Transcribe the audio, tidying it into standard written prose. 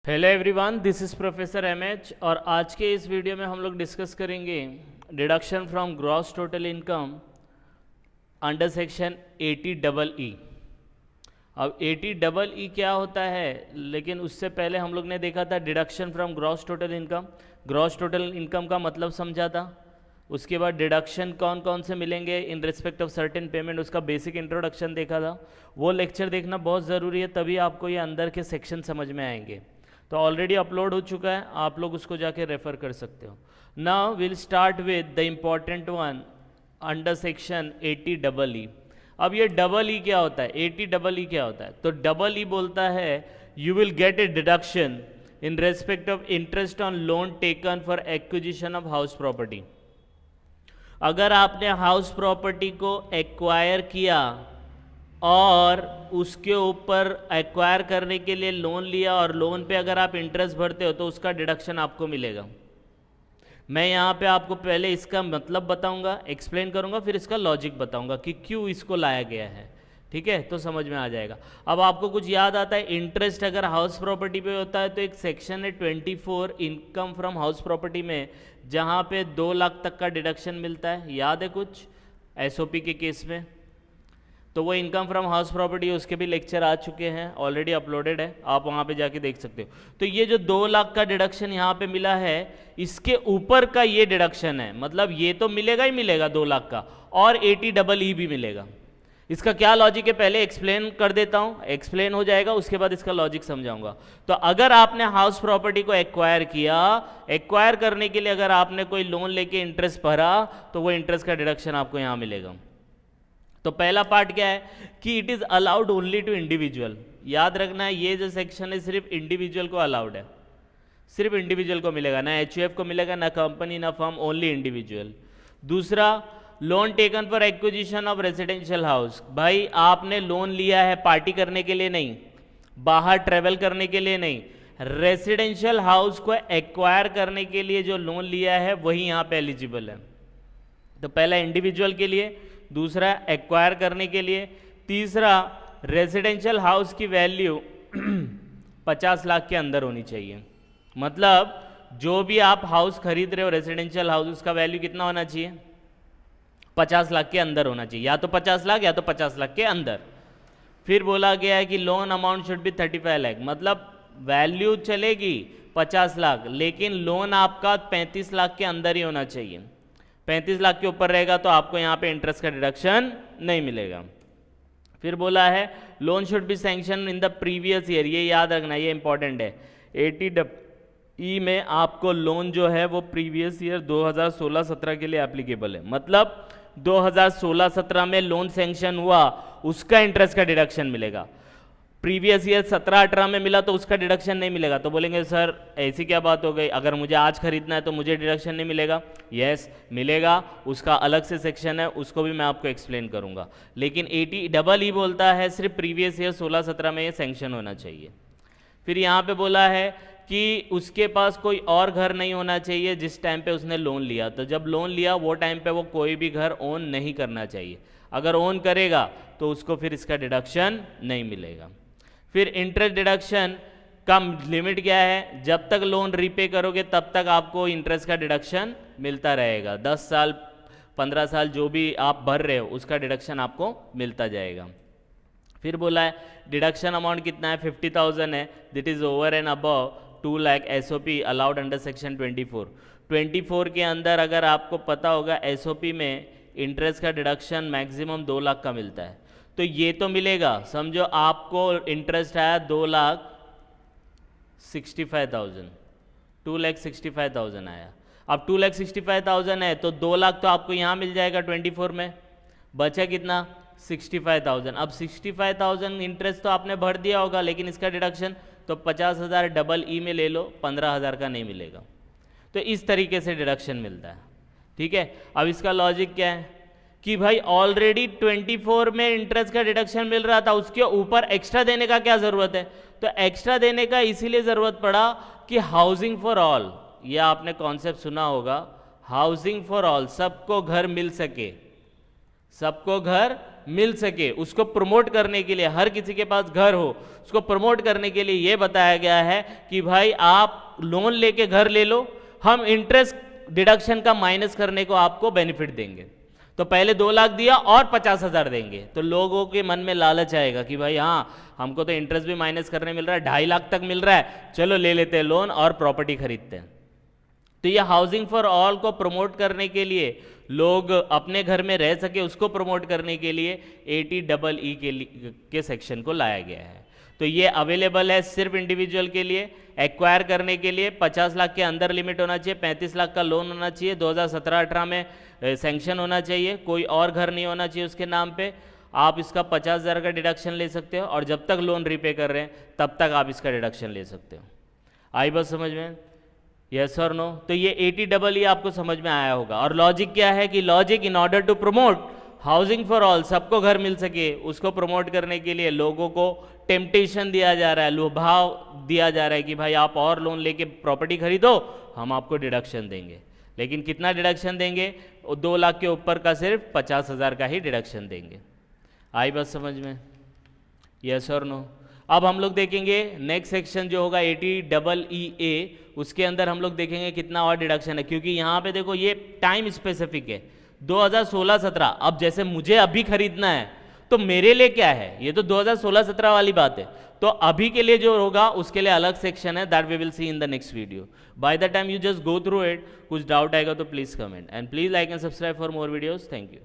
Hello everyone, this is professor MH और आज के इस वीडियो में हम लोग डिस्कस करेंगे deduction from gross total income under section 80EE। अब 80EE क्या होता है, लेकिन उससे पहले हम लोग ने देखा था deduction from gross total income. Gross total income का मतलब समझा था, उसके बाद डिडक्शन कौन कौन से मिलेंगे in respect of certain payment, उसका बेसिक इंट्रोडक्शन देखा था। वो लेक्चर देखना बहुत ज़रूरी है, तभी आपको ये अंदर के सेक्शन समझ में आएंगे। तो ऑलरेडी अपलोड हो चुका है, आप लोग उसको जाके रेफर कर सकते हो। Now will start with the important one under section 80EE। अब ये डबल ई क्या होता है, 80EE क्या होता है? तो डबल ई बोलता है you will get A deduction in respect of interest on loan taken for acquisition of house property. अगर आपने हाउस प्रॉपर्टी को एक्वायर किया और उसके ऊपर एक्वायर करने के लिए लोन लिया और लोन पे अगर आप इंटरेस्ट भरते हो तो उसका डिडक्शन आपको मिलेगा। मैं यहाँ पे आपको पहले इसका मतलब बताऊंगा, एक्सप्लेन करूंगा, फिर इसका लॉजिक बताऊंगा कि क्यों इसको लाया गया है। ठीक है, तो समझ में आ जाएगा। अब आपको कुछ याद आता है, इंटरेस्ट अगर हाउस प्रॉपर्टी पे होता है तो एक सेक्शन है 24 इनकम फ्रॉम हाउस प्रॉपर्टी में, जहाँ पे 2 लाख तक का डिडक्शन मिलता है। याद है कुछ एसओपी के केस में? तो वो इनकम फ्रॉम हाउस प्रॉपर्टी, उसके भी लेक्चर आ चुके हैं, ऑलरेडी अपलोडेड है, आप वहाँ पे जाके देख सकते हो। तो ये जो 2 लाख का डिडक्शन यहाँ पे मिला है, इसके ऊपर का ये डिडक्शन है, मतलब ये तो मिलेगा ही मिलेगा 2 लाख का, और 80EE भी मिलेगा। इसका क्या लॉजिक है पहले एक्सप्लेन कर देता हूँ, एक्सप्लेन हो जाएगा, उसके बाद इसका लॉजिक समझाऊंगा। तो अगर आपने हाउस प्रॉपर्टी को एक्वायर किया, एक्वायर करने के लिए अगर आपने कोई लोन लेके इंटरेस्ट भरा, तो वो इंटरेस्ट का डिडक्शन आपको यहाँ मिलेगा। तो पहला पार्ट क्या है कि it is allowed only to individual. याद रखना है, ये जो सेक्शन है सिर्फ इंडिविजुअल को अलाउड है, सिर्फ इंडिविजुअल को मिलेगा, ना एचयूएफ को मिलेगा, ना कंपनी, ना फर्म, ओनली इंडिविजुअल। दूसरा, loan taken for acquisition of residential house. भाई आपने लोन लिया है पार्टी करने के लिए नहीं, बाहर ट्रेवल करने के लिए नहीं, रेजिडेंशियल हाउस को एक्वायर करने के लिए जो लोन लिया है वही यहाँ पे एलिजिबल है। तो पहला इंडिविजुअल के लिए, दूसरा एक्वायर करने के लिए, तीसरा रेजिडेंशियल हाउस की वैल्यू 50 लाख के अंदर होनी चाहिए। मतलब जो भी आप हाउस खरीद रहे हो रेजिडेंशियल हाउस, उसका वैल्यू कितना होना चाहिए? 50 लाख के अंदर होना चाहिए, या तो 50 लाख या तो 50 लाख के अंदर। फिर बोला गया है कि loan amount should be 35 lakh, मतलब वैल्यू चलेगी 50 लाख, लेकिन लोन आपका 35 लाख के अंदर ही होना चाहिए। 35 लाख के ऊपर रहेगा तो आपको यहाँ पे इंटरेस्ट का डिडक्शन नहीं मिलेगा। फिर बोला है loan should be sanction in the previous year. ये याद रखना, ये इंपॉर्टेंट है। 80EE में आपको लोन जो है वो प्रीवियस ईयर 2016-17 के लिए एप्लीकेबल है, मतलब 2016-17 में लोन सैंक्शन हुआ उसका इंटरेस्ट का डिडक्शन मिलेगा। प्रीवियस ईयर 17-18 में मिला तो उसका डिडक्शन नहीं मिलेगा। तो बोलेंगे सर ऐसी क्या बात हो गई, अगर मुझे आज खरीदना है तो मुझे डिडक्शन नहीं मिलेगा? यस मिलेगा, उसका अलग से सेक्शन है, उसको भी मैं आपको एक्सप्लेन करूंगा। लेकिन 80EE बोलता है सिर्फ प्रीवियस ईयर 16-17 में ये सैंक्शन होना चाहिए। फिर यहाँ पे बोला है कि उसके पास कोई और घर नहीं होना चाहिए जिस टाइम पे उसने लोन लिया। तो जब लोन लिया वो टाइम पे वो कोई भी घर ओन नहीं करना चाहिए, अगर ओन करेगा तो उसको फिर इसका डिडक्शन नहीं मिलेगा। फिर इंटरेस्ट डिडक्शन का लिमिट क्या है? जब तक लोन रीपे करोगे तब तक आपको इंटरेस्ट का डिडक्शन मिलता रहेगा। 10 साल 15 साल जो भी आप भर रहे हो उसका डिडक्शन आपको मिलता जाएगा। फिर बोला है डिडक्शन अमाउंट कितना है? 50,000 है, that is over and above 2 lakh SOP allowed under section 24 के अंदर। अगर आपको पता होगा एसओपी में इंटरेस्ट का डिडक्शन मैक्सिमम 2 लाख का मिलता है, तो ये तो मिलेगा। समझो आपको इंटरेस्ट आया 2,65,000, 2,65,000 आया। अब 2,65,000 है तो 2 लाख तो आपको यहाँ मिल जाएगा 24 में, बचा कितना? 65,000। अब 65,000 इंटरेस्ट तो आपने भर दिया होगा, लेकिन इसका डिडक्शन तो 50,000 डबल ई में ले लो, 15,000 का नहीं मिलेगा। तो इस तरीके से डिडक्शन मिलता है। ठीक है, अब इसका लॉजिक क्या है कि भाई ऑलरेडी 24 में इंटरेस्ट का डिडक्शन मिल रहा था, उसके ऊपर एक्स्ट्रा देने का क्या जरूरत है? तो एक्स्ट्रा देने का इसीलिए जरूरत पड़ा कि हाउसिंग फॉर ऑल, यह आपने कॉन्सेप्ट सुना होगा, हाउसिंग फॉर ऑल, सबको घर मिल सके, सबको घर मिल सके, उसको प्रमोट करने के लिए, हर किसी के पास घर हो उसको प्रमोट करने के लिए ये बताया गया है कि भाई आप लोन लेके घर ले लो, हम इंटरेस्ट डिडक्शन का माइनस करने को आपको बेनिफिट देंगे। तो पहले 2 लाख दिया और 50,000 देंगे, तो लोगों के मन में लालच आएगा कि भाई हाँ हमको तो इंटरेस्ट भी माइनस करने मिल रहा है, 2.5 लाख तक मिल रहा है, चलो ले लेते हैं लोन और प्रॉपर्टी खरीदते हैं। तो ये हाउसिंग फॉर ऑल को प्रमोट करने के लिए, लोग अपने घर में रह सके उसको प्रमोट करने के लिए 80EE के सेक्शन को लाया गया है। तो ये अवेलेबल है सिर्फ इंडिविजुअल के लिए। एक्वायर करने के लिए 50 लाख के अंदर लिमिट होना चाहिए, 35 लाख का लोन होना चाहिए, 2017-18 में सैंक्शन होना चाहिए, कोई और घर नहीं होना चाहिए उसके नाम पे। आप इसका 50,000 का डिडक्शन ले सकते हो और जब तक लोन रीपे कर रहे हैं तब तक आप इसका डिडक्शन ले सकते हो। आई बात समझ में? यस और नो? तो ये 80EE आपको समझ में आया होगा। और लॉजिक क्या है कि logic, in order to promote housing for all, सबको घर मिल सके, उसको प्रमोट करने के लिए लोगों को टेम्पटेशन दिया जा रहा है, लुभाव दिया जा रहा है कि भाई आप और लोन लेके प्रॉपर्टी खरीदो, हम आपको डिडक्शन देंगे। लेकिन कितना डिडक्शन देंगे? 2 लाख के ऊपर का सिर्फ 50,000 का ही डिडक्शन देंगे। आई बात समझ में? यस और नो? अब हम लोग देखेंगे नेक्स्ट सेक्शन जो होगा 80EE, उसके अंदर हम लोग देखेंगे कितना और डिडक्शन है, क्योंकि यहाँ पे देखो ये टाइम स्पेसिफिक है 2016-17। अब जैसे मुझे अभी खरीदना है तो मेरे लिए क्या है, ये तो 2016-17 वाली बात है। तो अभी के लिए जो होगा उसके लिए अलग सेक्शन है, that we will see in the next video. By the time you just go through it, कुछ डाउट आएगा तो please comment and please like and subscribe for more videos. Thank you.